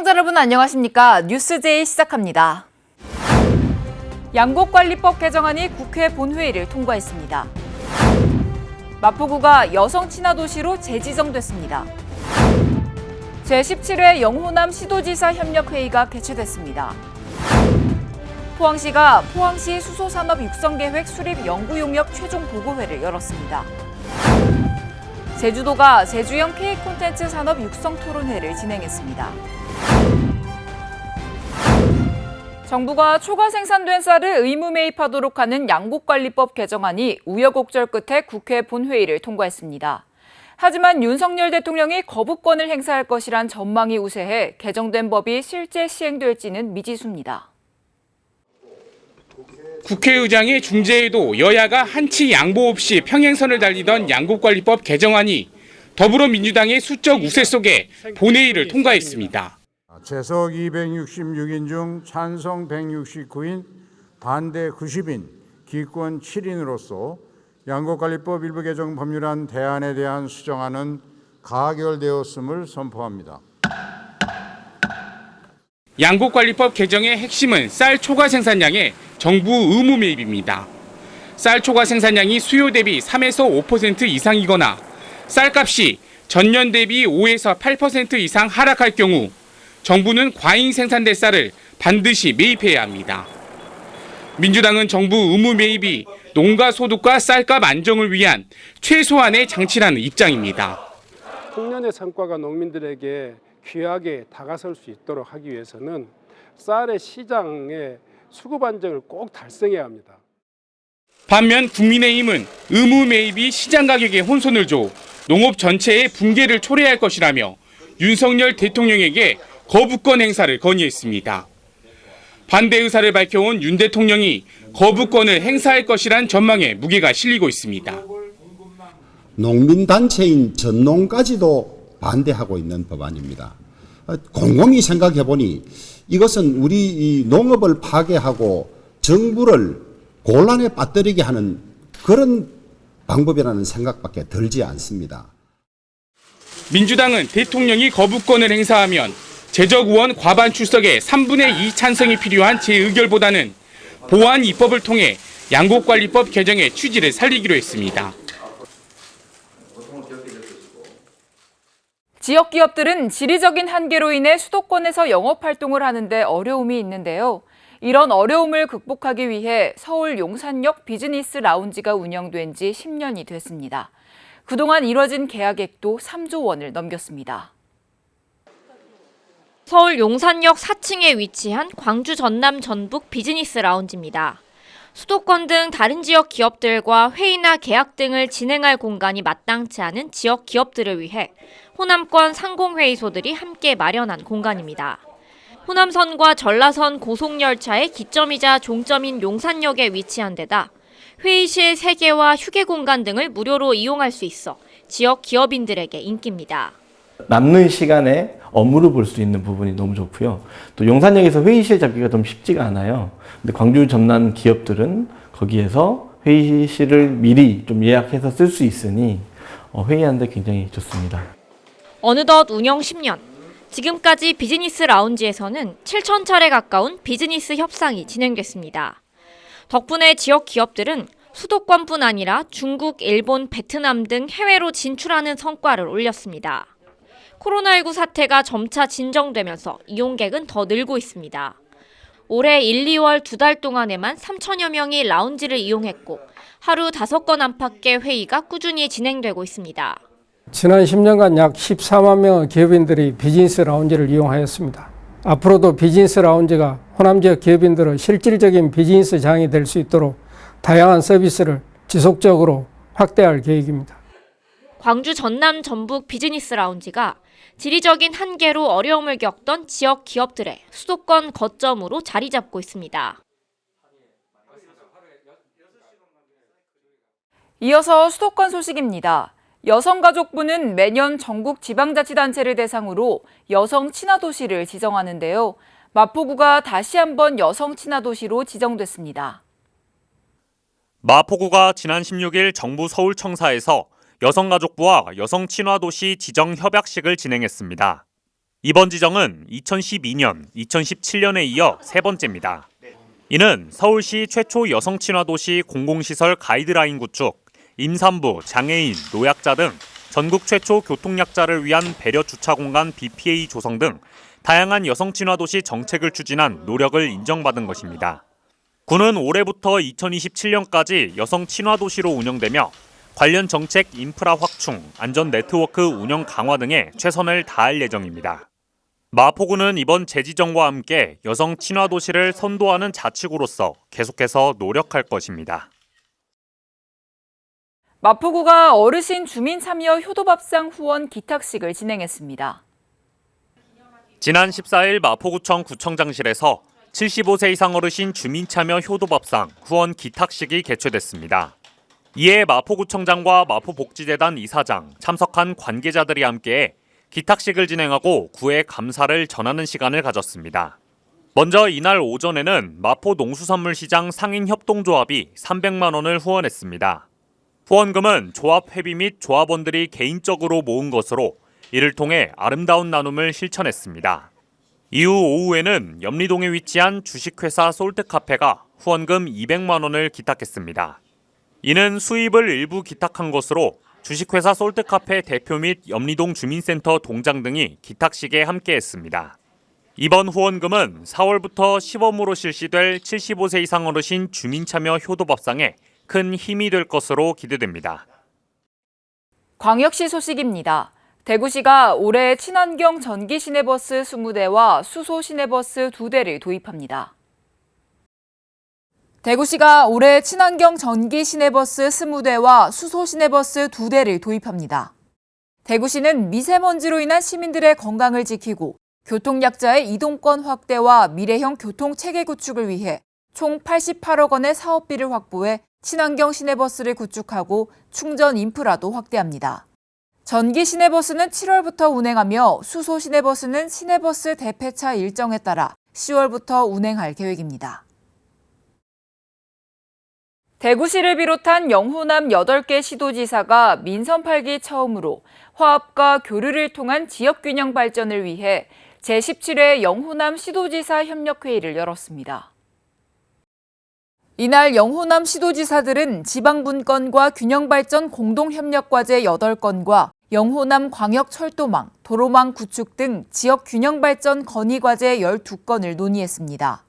시청자 여러분 안녕하십니까? 뉴스제이 시작합니다. 양곡관리법 개정안이 국회 본회의를 통과했습니다. 마포구가 여성 친화 도시로 재지정됐습니다. 제17회 영호남 시도지사 협력회의가 개최됐습니다. 포항시가 포항시 수소산업 육성계획 수립 연구용역 최종 보고회를 열었습니다. 제주도가 제주형 K 콘텐츠 산업 육성 토론회를 진행했습니다. 정부가 초과 생산된 쌀을 의무 매입하도록 하는 양곡관리법 개정안이 우여곡절 끝에 국회 본회의를 통과했습니다. 하지만 윤석열 대통령이 거부권을 행사할 것이란 전망이 우세해 개정된 법이 실제 시행될지는 미지수입니다. 국회의장의 중재에도 여야가 한치 양보 없이 평행선을 달리던 양곡관리법 개정안이 더불어민주당의 수적 우세 속에 본회의를 통과했습니다. 재석 266인 중 찬성 169인, 반대 90인, 기권 7인으로서 양곡관리법 일부 개정 법률안 대안에 대한 수정안은 가결되었음을 선포합니다. 양곡관리법 개정의 핵심은 쌀 초과 생산량의 정부 의무 매입입니다. 쌀 초과 생산량이 수요 대비 3에서 5% 이상이거나 쌀값이 전년 대비 5에서 8% 이상 하락할 경우 정부는 과잉 생산된 쌀을 반드시 매입해야 합니다. 민주당은 정부 의무 매입이 농가 소득과 쌀값 안정을 위한 최소한의 장치라는 입장입니다. 풍년의 성과가 농민들에게 귀하게 다가설 수 있도록 하기 위해서는 쌀의 시장의 수급 안정을 꼭 달성해야 합니다. 반면 국민의힘은 의무 매입이 시장 가격에 혼선을 줘 농업 전체의 붕괴를 초래할 것이라며 윤석열 대통령에게 거부권 행사를 건의했습니다. 반대 의사를 밝혀온 윤 대통령이 거부권을 행사할 것이란 전망에 무게가 실리고 있습니다. 농민단체인 전농까지도 반대하고 있는 법안입니다. 곰곰이 생각해보니 이것은 우리 농업을 파괴하고 정부를 곤란에 빠뜨리게 하는 그런 방법이라는 생각밖에 들지 않습니다. 민주당은 대통령이 거부권을 행사하면 재적 의원 과반 출석에 3분의 2 찬성이 필요한 재의결보다는 보완 입법을 통해 양곡관리법 개정의 취지를 살리기로 했습니다. 지역 기업들은 지리적인 한계로 인해 수도권에서 영업 활동을 하는데 어려움이 있는데요. 이런 어려움을 극복하기 위해 서울 용산역 비즈니스 라운지가 운영된 지 10년이 됐습니다. 그동안 이뤄진 계약액도 3조 원을 넘겼습니다. 서울 용산역 4층에 위치한 광주 전남 전북 비즈니스 라운지입니다. 수도권 등 다른 지역 기업들과 회의나 계약 등을 진행할 공간이 마땅치 않은 지역 기업들을 위해 호남권 상공회의소들이 함께 마련한 공간입니다. 호남선과 전라선 고속열차의 기점이자 종점인 용산역에 위치한 데다 회의실 3개와 휴게 공간 등을 무료로 이용할 수 있어 지역 기업인들에게 인기입니다. 남는 시간에 업무를 볼 수 있는 부분이 너무 좋고요. 또 용산역에서 회의실 잡기가 좀 쉽지가 않아요. 근데 광주 전남 기업들은 거기에서 회의실을 미리 좀 예약해서 쓸 수 있으니 회의하는데 굉장히 좋습니다. 어느덧 운영 10년. 지금까지 비즈니스 라운지에서는 7,000차례 가까운 비즈니스 협상이 진행됐습니다. 덕분에 지역 기업들은 수도권뿐 아니라 중국, 일본, 베트남 등 해외로 진출하는 성과를 올렸습니다. 코로나19 사태가 점차 진정되면서 이용객은 더 늘고 있습니다. 올해 1, 2월 2달 동안에만 3천여 명이 라운지를 이용했고 하루 5건 안팎의 회의가 꾸준히 진행되고 있습니다. 지난 10년간 약 14만 명의 기업인들이 비즈니스 라운지를 이용하였습니다. 앞으로도 비즈니스 라운지가 호남 지역 기업인들의 실질적인 비즈니스 장이 될 수 있도록 다양한 서비스를 지속적으로 확대할 계획입니다. 광주 전남 전북 비즈니스 라운지가 지리적인 한계로 어려움을 겪던 지역 기업들의 수도권 거점으로 자리 잡고 있습니다. 이어서 수도권 소식입니다. 여성가족부는 매년 전국 지방자치단체를 대상으로 여성 친화도시를 지정하는데요. 마포구가 다시 한번 여성 친화도시로 지정됐습니다. 마포구가 지난 16일 정부 서울청사에서 여성가족부와 여성친화도시 지정협약식을 진행했습니다. 이번 지정은 2012년, 2017년에 이어 세 번째입니다. 이는 서울시 최초 여성 친화 도시 공공시설 가이드라인 구축, 임산부, 장애인, 노약자 등 전국 최초 교통약자를 위한 배려 주차 공간 BPA 조성 등 다양한 여성 친화 도시 정책을 추진한 노력을 인정받은 것입니다. 구는 올해부터 2027년까지 여성 친화 도시로 운영되며 관련 정책 인프라 확충, 안전 네트워크 운영 강화 등에 최선을 다할 예정입니다. 마포구는 이번 재지정과 함께 여성 친화 도시를 선도하는 자치구로서 계속해서 노력할 것입니다. 마포구가 어르신 주민 참여 효도밥상 후원 기탁식을 진행했습니다. 지난 14일 마포구청 구청장실에서 75세 이상 어르신 주민 참여 효도밥상 후원 기탁식이 개최됐습니다. 이에 마포구청장과 마포복지재단 이사장, 참석한 관계자들이 함께 기탁식을 진행하고 구에 감사를 전하는 시간을 가졌습니다. 먼저 이날 오전에는 마포농수산물시장 상인협동조합이 300만 원을 후원했습니다. 후원금은 조합 회비 및 조합원들이 개인적으로 모은 것으로 이를 통해 아름다운 나눔을 실천했습니다. 이후 오후에는 염리동에 위치한 주식회사 솔트카페가 후원금 200만 원을 기탁했습니다. 이는 수입을 일부 기탁한 것으로 주식회사 솔트카페 대표 및 염리동 주민센터 동장 등이 기탁식에 함께했습니다. 이번 후원금은 4월부터 시범으로 실시될 75세 이상 어르신 주민참여 효도밥상에 큰 힘이 될 것으로 기대됩니다. 광역시 소식입니다. 대구시가 올해 친환경 전기 시내버스 20대와 수소 시내버스 2대를 도입합니다. 대구시가 올해 친환경 전기 시내버스 20대와 수소 시내버스 2대를 도입합니다. 대구시는 미세먼지로 인한 시민들의 건강을 지키고 교통약자의 이동권 확대와 미래형 교통체계 구축을 위해 총 88억 원의 사업비를 확보해 친환경 시내버스를 구축하고 충전 인프라도 확대합니다. 전기 시내버스는 7월부터 운행하며 수소 시내버스는 시내버스 대폐차 일정에 따라 10월부터 운행할 계획입니다. 대구시를 비롯한 영호남 8개 시도지사가 민선 8기 처음으로 화합과 교류를 통한 지역균형 발전을 위해 제17회 영호남 시도지사 협력회의를 열었습니다. 이날 영호남 시도지사들은 지방분권과 균형발전 공동협력과제 8건과 영호남 광역철도망, 도로망 구축 등 지역균형발전 건의과제 12건을 논의했습니다.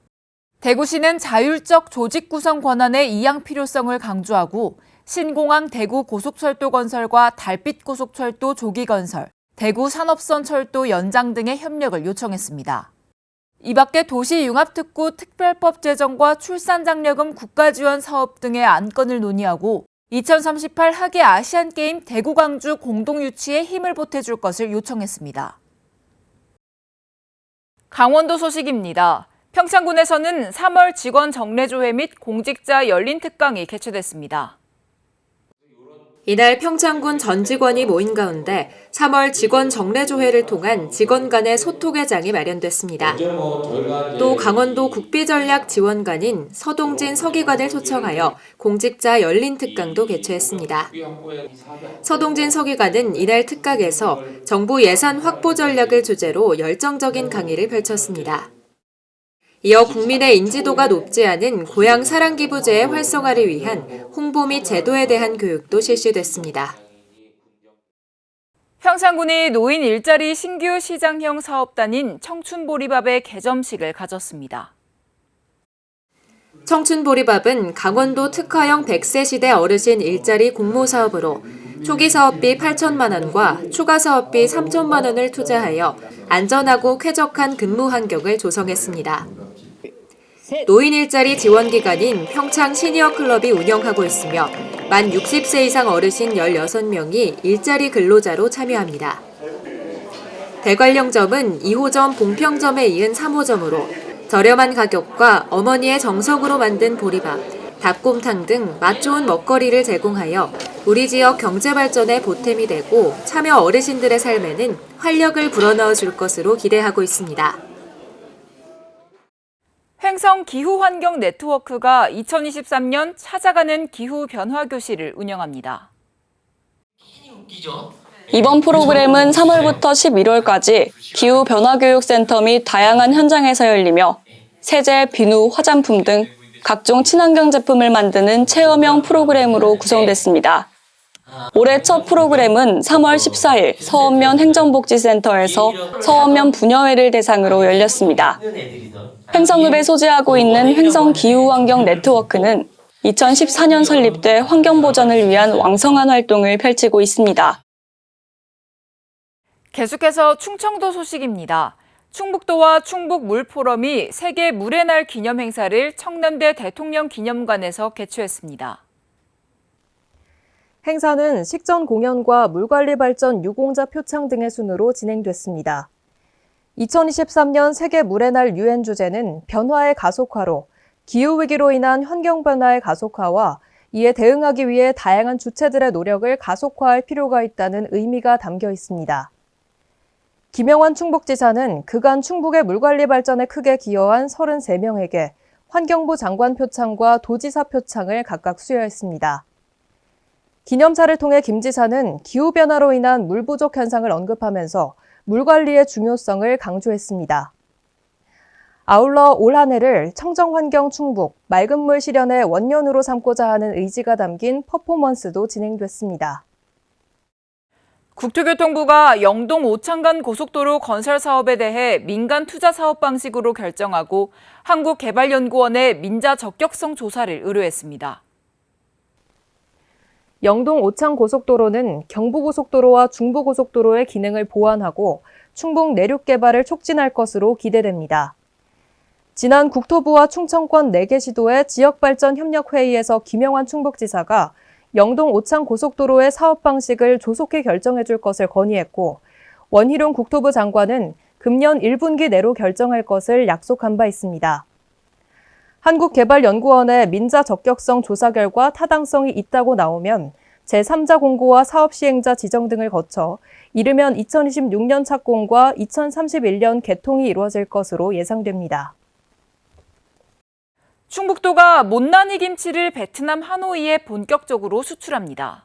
대구시는 자율적 조직 구성 권한의 이양 필요성을 강조하고 신공항 대구 고속철도 건설과 달빛 고속철도 조기 건설, 대구 산업선 철도 연장 등의 협력을 요청했습니다. 이 밖에 도시융합특구 특별법 제정과 출산장려금 국가지원 사업 등의 안건을 논의하고 2038 하계 아시안게임 대구 광주 공동유치에 힘을 보태줄 것을 요청했습니다. 강원도 소식입니다. 평창군에서는 3월 직원 정례조회 및 공직자 열린 특강이 개최됐습니다. 이날 평창군 전 직원이 모인 가운데 3월 직원 정례조회를 통한 직원 간의 소통의 장이 마련됐습니다. 또 강원도 국비전략지원관인 서동진 서기관을 초청하여 공직자 열린 특강도 개최했습니다. 서동진 서기관은 이날 특강에서 정부 예산 확보 전략을 주제로 열정적인 강의를 펼쳤습니다. 이어 국민의 인지도가 높지 않은 고향 사랑기부제의 활성화를 위한 홍보 및 제도에 대한 교육도 실시됐습니다. 평창군이 노인 일자리 신규 시장형 사업단인 청춘보리밥의 개점식을 가졌습니다. 청춘보리밥은 강원도 특화형 100세 시대 어르신 일자리 공모 사업으로 초기 사업비 8천만 원과 추가 사업비 3천만 원을 투자하여 안전하고 쾌적한 근무 환경을 조성했습니다. 노인 일자리 지원 기관인 평창 시니어 클럽이 운영하고 있으며 만 60세 이상 어르신 16명이 일자리 근로자로 참여합니다. 대관령점은 2호점 봉평점에 이은 3호점으로 저렴한 가격과 어머니의 정성으로 만든 보리밥, 닭곰탕 등 맛 좋은 먹거리를 제공하여 우리 지역 경제 발전에 보탬이 되고 참여 어르신들의 삶에는 활력을 불어넣어 줄 것으로 기대하고 있습니다. 횡성 기후환경 네트워크가 2023년 찾아가는 기후 변화 교실을 운영합니다. 이번 프로그램은 3월부터 11월까지 기후변화교육센터 및 다양한 현장에서 열리며 세제, 비누, 화장품 등 각종 친환경 제품을 만드는 체험형 프로그램으로 구성됐습니다. 올해 첫 프로그램은 3월 14일 서원면 행정복지센터에서 서원면 부녀회를 대상으로 열렸습니다. 횡성읍에 소재하고 있는 횡성기후환경 네트워크는 2014년 설립돼 환경보전을 위한 왕성한 활동을 펼치고 있습니다. 계속해서 충청도 소식입니다. 충북도와 충북물포럼이 세계 물의 날 기념 행사를 청남대 대통령기념관에서 개최했습니다. 행사는 식전 공연과 물관리 발전 유공자 표창 등의 순으로 진행됐습니다. 2023년 세계 물의 날 유엔 주제는 변화의 가속화로 기후위기로 인한 환경변화의 가속화와 이에 대응하기 위해 다양한 주체들의 노력을 가속화할 필요가 있다는 의미가 담겨 있습니다. 김영환 충북지사는 그간 충북의 물관리 발전에 크게 기여한 33명에게 환경부 장관 표창과 도지사 표창을 각각 수여했습니다. 기념사를 통해 김 지사는 기후변화로 인한 물 부족 현상을 언급하면서 물관리의 중요성을 강조했습니다. 아울러 올 한 해를 청정환경 충북, 맑은 물 실현의 원년으로 삼고자 하는 의지가 담긴 퍼포먼스도 진행됐습니다. 국토교통부가 영동 오창간 고속도로 건설 사업에 대해 민간 투자 사업 방식으로 결정하고 한국개발연구원에 민자 적격성 조사를 의뢰했습니다. 영동 오창 고속도로는 경부고속도로와 중부고속도로의 기능을 보완하고 충북 내륙 개발을 촉진할 것으로 기대됩니다. 지난 국토부와 충청권 4개 시도의 지역발전협력회의에서 김영환 충북지사가 영동 오창 고속도로의 사업 방식을 조속히 결정해 줄 것을 건의했고 원희룡 국토부 장관은 금년 1분기 내로 결정할 것을 약속한 바 있습니다. 한국개발연구원의 민자 적격성 조사 결과 타당성이 있다고 나오면 제3자 공고와 사업 시행자 지정 등을 거쳐 이르면 2026년 착공과 2031년 개통이 이루어질 것으로 예상됩니다. 충북도가 못난이 김치를 베트남 하노이에 본격적으로 수출합니다.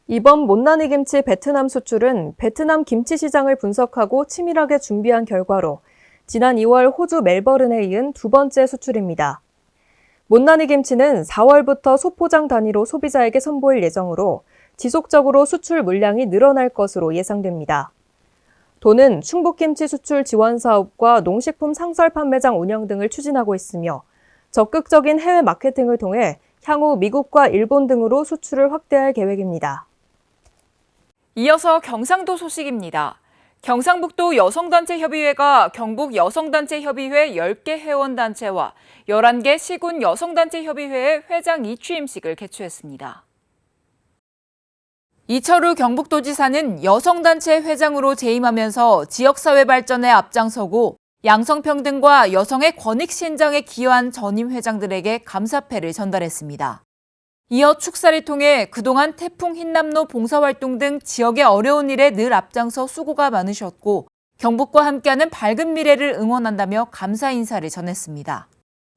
이번 못난이 김치 베트남 수출은 베트남 김치 시장을 분석하고 치밀하게 준비한 결과로 지난 2월 호주 멜버른에 이은 두 번째 수출입니다. 못난이 김치는 4월부터 소포장 단위로 소비자에게 선보일 예정으로 지속적으로 수출 물량이 늘어날 것으로 예상됩니다. 도는 충북김치 수출 지원 사업과 농식품 상설 판매장 운영 등을 추진하고 있으며 적극적인 해외 마케팅을 통해 향후 미국과 일본 등으로 수출을 확대할 계획입니다. 이어서 경상도 소식입니다. 경상북도 여성단체협의회가 경북 여성단체협의회 10개 회원단체와 11개 시군 여성단체협의회의 회장 이취임식을 개최했습니다. 이철우 경북도지사는 여성단체 회장으로 재임하면서 지역사회 발전에 앞장서고 양성평등과 여성의 권익 신장에 기여한 전임 회장들에게 감사패를 전달했습니다. 이어 축사를 통해 그동안 태풍 흰남노 봉사활동 등 지역의 어려운 일에 늘 앞장서 수고가 많으셨고 경북과 함께하는 밝은 미래를 응원한다며 감사 인사를 전했습니다.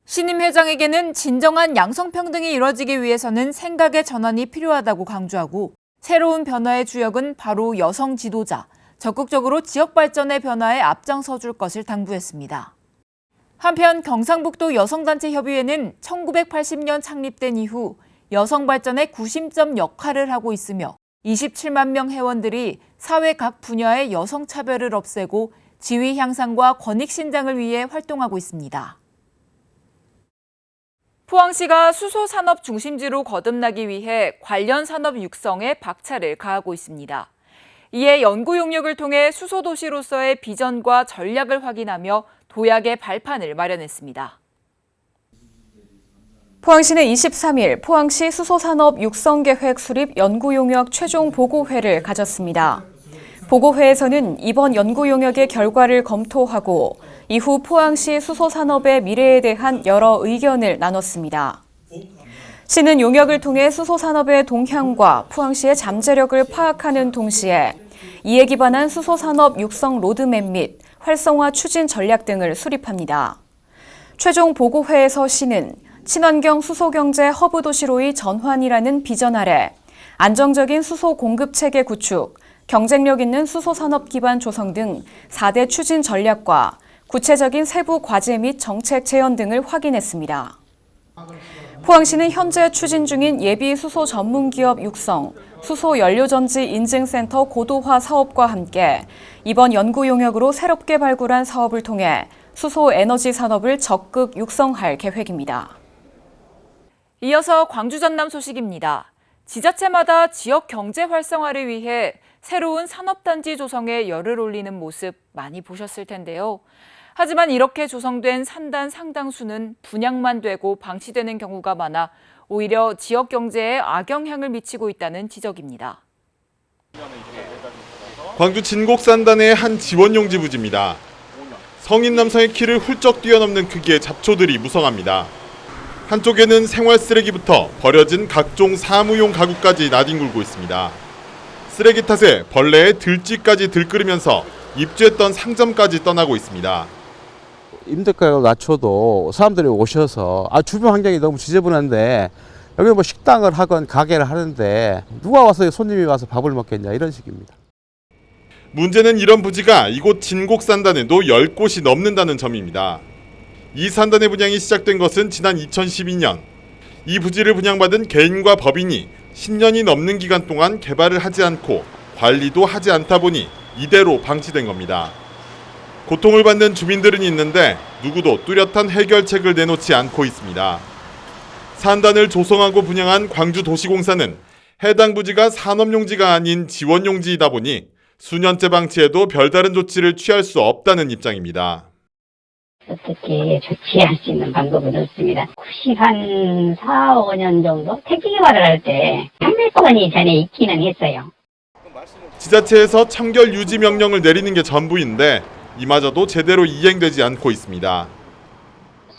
신임 회장에게는 진정한 양성평등이 이뤄지기 위해서는 생각의 전환이 필요하다고 강조하고 새로운 변화의 주역은 바로 여성 지도자, 적극적으로 지역 발전의 변화에 앞장서 줄 것을 당부했습니다. 한편 경상북도 여성단체협의회는 1980년 창립된 이후 여성 발전의 구심점 역할을 하고 있으며 27만 명 회원들이 사회 각 분야의 여성 차별을 없애고 지위 향상과 권익 신장을 위해 활동하고 있습니다. 포항시가 수소산업 중심지로 거듭나기 위해 관련 산업 육성에 박차를 가하고 있습니다. 이에 연구 용역을 통해 수소도시로서의 비전과 전략을 확인하며 도약의 발판을 마련했습니다. 포항시는 23일 포항시 수소산업 육성계획 수립 연구용역 최종 보고회를 가졌습니다. 보고회에서는 이번 연구용역의 결과를 검토하고 이후 포항시 수소산업의 미래에 대한 여러 의견을 나눴습니다. 시는 용역을 통해 수소산업의 동향과 포항시의 잠재력을 파악하는 동시에 이에 기반한 수소산업 육성 로드맵 및 활성화 추진 전략 등을 수립합니다. 최종 보고회에서 시는 친환경 수소경제 허브 도시로의 전환이라는 비전 아래 안정적인 수소 공급 체계 구축, 경쟁력 있는 수소산업 기반 조성 등 4대 추진 전략과 구체적인 세부 과제 및 정책 재현 등을 확인했습니다. 포항시는 현재 추진 중인 예비 수소 전문기업 육성, 수소 연료전지 인증센터 고도화 사업과 함께 이번 연구 용역으로 새롭게 발굴한 사업을 통해 수소 에너지 산업을 적극 육성할 계획입니다. 이어서 광주 전남 소식입니다. 지자체마다 지역 경제 활성화를 위해 새로운 산업단지 조성에 열을 올리는 모습 많이 보셨을 텐데요. 하지만 이렇게 조성된 산단 상당수는 분양만 되고 방치되는 경우가 많아 오히려 지역 경제에 악영향을 미치고 있다는 지적입니다. 광주 진곡산단의 한 지원용지 부지입니다. 성인 남성의 키를 훌쩍 뛰어넘는 크기의 잡초들이 무성합니다. 한쪽에는 생활 쓰레기부터 버려진 각종 사무용 가구까지 나뒹굴고 있습니다. 쓰레기 탓에 벌레의 들쥐까지 들끓으면서 입주했던 상점까지 떠나고 있습니다. 임대가를 낮춰도 사람들이 오셔서 주변 환경이 너무 지저분한데 여기 뭐 식당을 하건 가게를 하는데 누가 와서 손님이 와서 밥을 먹겠냐 이런 식입니다. 문제는 이런 부지가 이곳 진곡산단에도 10곳이 넘는다는 점입니다. 이 산단의 분양이 시작된 것은 지난 2012년. 이 부지를 분양받은 개인과 법인이 10년이 넘는 기간 동안 개발을 하지 않고 관리도 하지 않다 보니 이대로 방치된 겁니다. 고통을 받는 주민들은 있는데 누구도 뚜렷한 해결책을 내놓지 않고 있습니다. 산단을 조성하고 분양한 광주도시공사는 해당 부지가 산업용지가 아닌 지원용지이다 보니 수년째 방치해도 별다른 조치를 취할 수 없다는 입장입니다. 어떻게 조치할 수 있는 방법은 없습니다. 혹시 한 4, 5년 정도 택지 개발을 할 때 판매권이 전에 있기는 했어요. 지자체에서 청결 유지 명령을 내리는 게 전부인데 이마저도 제대로 이행되지 않고 있습니다.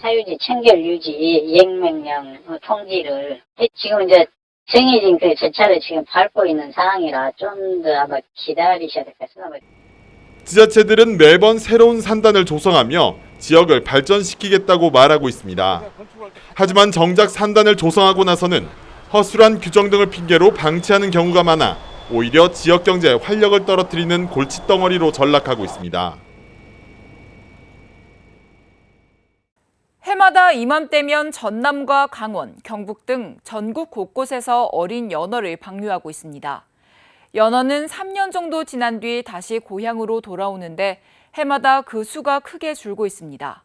사유지 청결 유지 이행명령 통지를 지금 이제 정해진 그 절차를 지금 밟고 있는 상황이라 좀 더 아마 기다리셔야 될 것 같습니다. 지자체들은 매번 새로운 산단을 조성하며 지역을 발전시키겠다고 말하고 있습니다. 하지만 정작 산단을 조성하고 나서는 허술한 규정 등을 핑계로 방치하는 경우가 많아 오히려 지역 경제에 활력을 떨어뜨리는 골칫덩어리로 전락하고 있습니다. 해마다 이맘때면 전남과 강원, 경북 등 전국 곳곳에서 어린 연어를 방류하고 있습니다. 연어는 3년 정도 지난 뒤 다시 고향으로 돌아오는데 해마다 그 수가 크게 줄고 있습니다.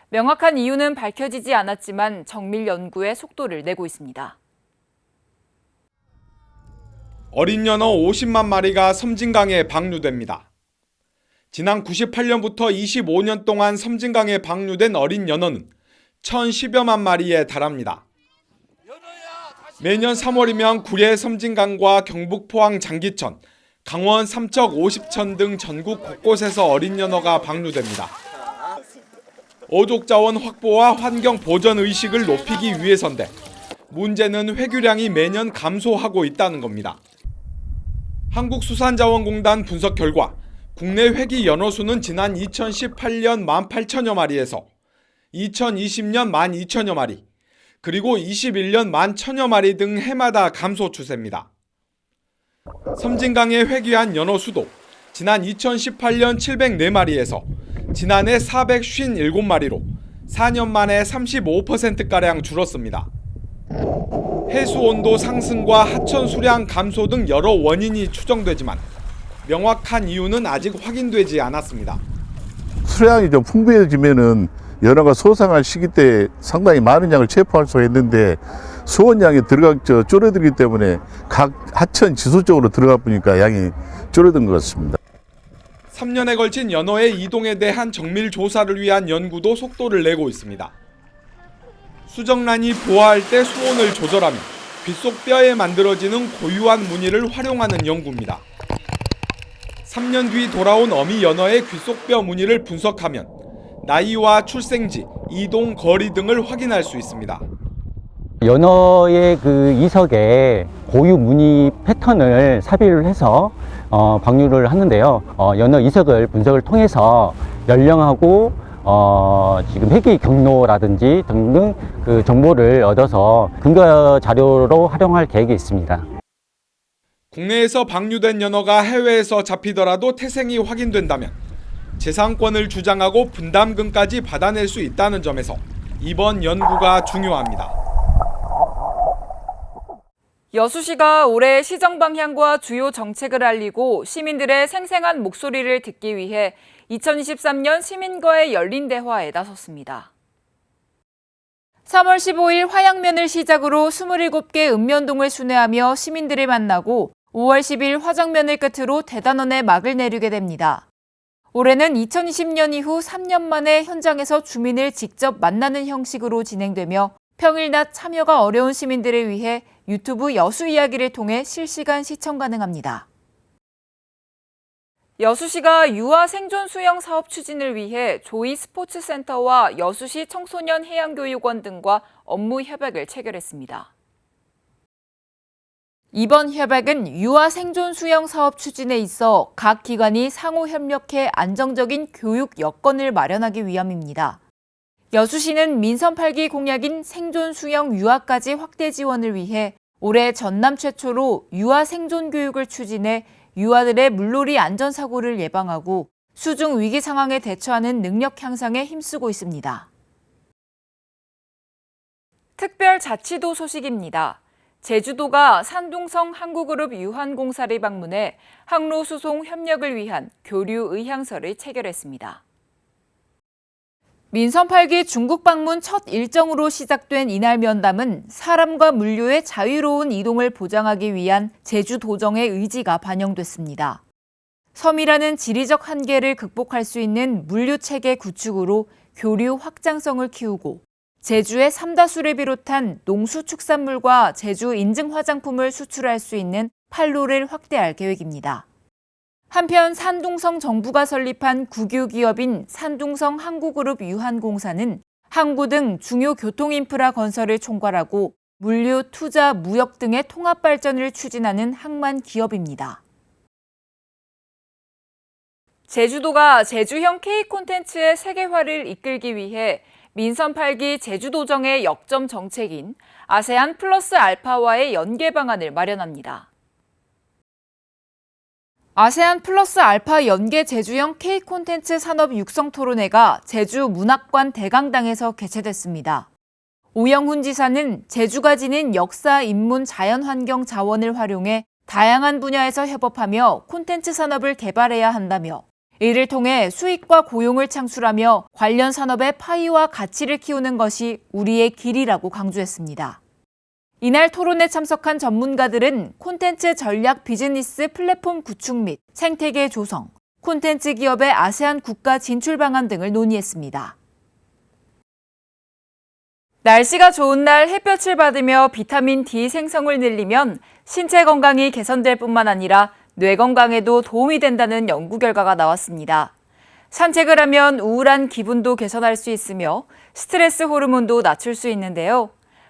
명확한 이유는 밝혀지지 않았지만 정밀 연구에 속도를 내고 있습니다. 어린 연어 50만 마리가 섬진강에 방류됩니다. 지난 98년부터 25년 동안 섬진강에 방류된 어린 연어는 1,010여만 마리에 달합니다. 매년 3월이면 구례 섬진강과 경북 포항 장기천, 강원 삼척 50천 등 전국 곳곳에서 어린 연어가 방류됩니다. 어족자원 확보와 환경 보전 의식을 높이기 위해서인데 문제는 회규량이 매년 감소하고 있다는 겁니다. 한국수산자원공단 분석 결과 국내 회기 연어 수는 지난 2018년 18,000여 마리에서 2020년 12,000여 마리, 그리고 21년 11,000여 마리 등 해마다 감소 추세입니다. 섬진강에 회귀한 연어 수도 지난 2018년 704마리에서 지난해 457마리로 4년 만에 35%가량 줄었습니다. 해수 온도 상승과 하천 수량 감소 등 여러 원인이 추정되지만 명확한 이유는 아직 확인되지 않았습니다. 수량이 좀 풍부해지면은 연어가 소상할 시기 때 상당히 많은 양을 체포할 수가 있는데 수온양이 줄어들기 때문에 각 하천 지수적으로 들어가 보니까 양이 줄어든 것 같습니다. 3년에 걸친 연어의 이동에 대한 정밀 조사를 위한 연구도 속도를 내고 있습니다. 수정란이 부화할 때 수온을 조절하며 귓속뼈에 만들어지는 고유한 무늬를 활용하는 연구입니다. 3년 뒤 돌아온 어미 연어의 귓속뼈 무늬를 분석하면 나이와 출생지, 이동 거리 등을 확인할 수 있습니다. 연어의 그 이석의 고유 무늬 패턴을 삽입을 해서 방류를 하는데요. 연어 이석을 분석을 통해서 연령하고 지금 회귀 경로라든지 등등 그 정보를 얻어서 근거 자료로 활용할 계획이 있습니다. 국내에서 방류된 연어가 해외에서 잡히더라도 태생이 확인된다면 재산권을 주장하고 분담금까지 받아낼 수 있다는 점에서 이번 연구가 중요합니다. 여수시가 올해 시정 방향과 주요 정책을 알리고 시민들의 생생한 목소리를 듣기 위해 2023년 시민과의 열린 대화에 나섰습니다. 3월 15일 화양면을 시작으로 27개 읍면동을 순회하며 시민들을 만나고 5월 10일 화정면을 끝으로 대단원에 막을 내리게 됩니다. 올해는 2020년 이후 3년 만에 현장에서 주민을 직접 만나는 형식으로 진행되며 평일 낮 참여가 어려운 시민들을 위해 유튜브 여수 이야기를 통해 실시간 시청 가능합니다. 여수시가 유아 생존 수영 사업 추진을 위해 조이 스포츠센터와 여수시 청소년 해양교육원 등과 업무 협약을 체결했습니다. 이번 협약은 유아 생존 수영 사업 추진에 있어 각 기관이 상호 협력해 안정적인 교육 여건을 마련하기 위함입니다. 여수시는 민선 8기 공약인 생존 수영 유아까지 확대 지원을 위해 올해 전남 최초로 유아 생존 교육을 추진해 유아들의 물놀이 안전사고를 예방하고 수중 위기 상황에 대처하는 능력 향상에 힘쓰고 있습니다. 특별자치도 소식입니다. 제주도가 산둥성 항구그룹 유한공사를 방문해 항로수송 협력을 위한 교류 의향서를 체결했습니다. 민선 8기 중국 방문 첫 일정으로 시작된 이날 면담은 사람과 물류의 자유로운 이동을 보장하기 위한 제주도정의 의지가 반영됐습니다. 섬이라는 지리적 한계를 극복할 수 있는 물류체계 구축으로 교류 확장성을 키우고 제주의 삼다수를 비롯한 농수축산물과 제주 인증 화장품을 수출할 수 있는 판로를 확대할 계획입니다. 한편 산둥성 정부가 설립한 국유기업인 산둥성 항구그룹 유한공사는 항구 등 중요 교통인프라 건설을 총괄하고 물류, 투자, 무역 등의 통합 발전을 추진하는 항만 기업입니다. 제주도가 제주형 K 콘텐츠의 세계화를 이끌기 위해 민선 8기 제주도정의 역점 정책인 아세안 플러스 알파와의 연계 방안을 마련합니다. 아세안 플러스 알파 연계 제주형 K 콘텐츠 산업 육성 토론회가 제주 문학관 대강당에서 개최됐습니다. 오영훈 지사는 제주가 지닌 역사, 인문, 자연환경 자원을 활용해 다양한 분야에서 협업하며 콘텐츠 산업을 개발해야 한다며 이를 통해 수익과 고용을 창출하며 관련 산업의 파이와 가치를 키우는 것이 우리의 길이라고 강조했습니다. 이날 토론에 참석한 전문가들은 콘텐츠 전략 비즈니스 플랫폼 구축 및 생태계 조성, 콘텐츠 기업의 아세안 국가 진출 방안 등을 논의했습니다. 날씨가 좋은 날 햇볕을 받으며 비타민 D 생성을 늘리면 신체 건강이 개선될 뿐만 아니라 뇌 건강에도 도움이 된다는 연구 결과가 나왔습니다. 산책을 하면 우울한 기분도 개선할 수 있으며 스트레스 호르몬도 낮출 수 있는데요.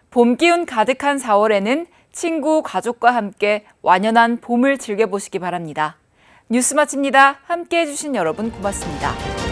봄 기운 가득한 4월에는 친구, 가족과 함께 완연한 봄을 즐겨보시기 바랍니다. 뉴스 마칩니다. 함께해 주신 여러분 고맙습니다.